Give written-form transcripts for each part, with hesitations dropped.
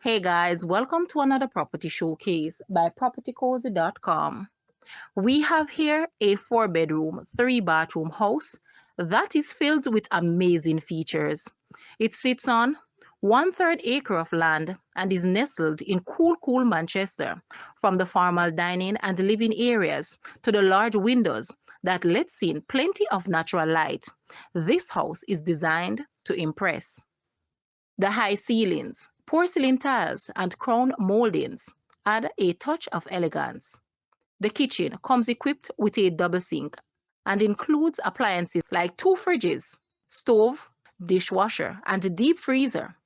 Hey guys, welcome to another property showcase by propertycozy.com. We have here a 4-bedroom, 3-bathroom house that is filled with amazing features. It sits on 1/3 acre of land and is nestled in cool Manchester, from the formal dining and living areas to the large windows that lets in plenty of natural light. This house is designed to impress. The high ceilings, porcelain tiles, and crown moldings add a touch of elegance. The kitchen comes equipped with a double sink and includes appliances like 2 fridges, stove, dishwasher, and deep freezer,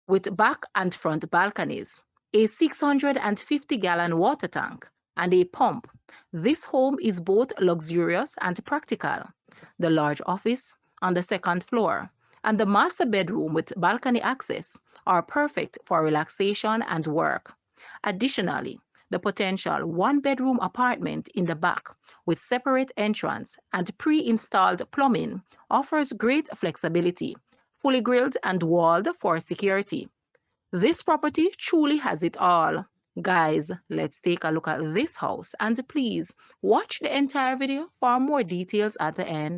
with back and front balconies, a 650-gallon water tank, and a pump. This home is both luxurious and practical. The large office on the second floor and the master bedroom with balcony access are perfect for relaxation and work. Additionally, the potential 1-bedroom apartment in the back with separate entrance and pre-installed plumbing offers great flexibility, fully grilled and walled for security. This property truly has it all. Guys, let's take a look at this house and please watch the entire video for more details at the end.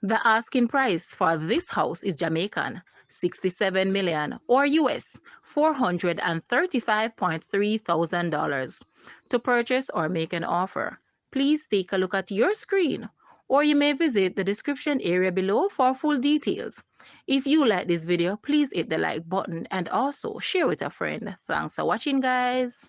The asking price for this house is Jamaican 67 million or US $435.3 thousand. To purchase or make an offer, please take a look at your screen or you may visit the description area below for full details. If you like this video, please hit the like button and also share with a friend. Thanks for watching, guys.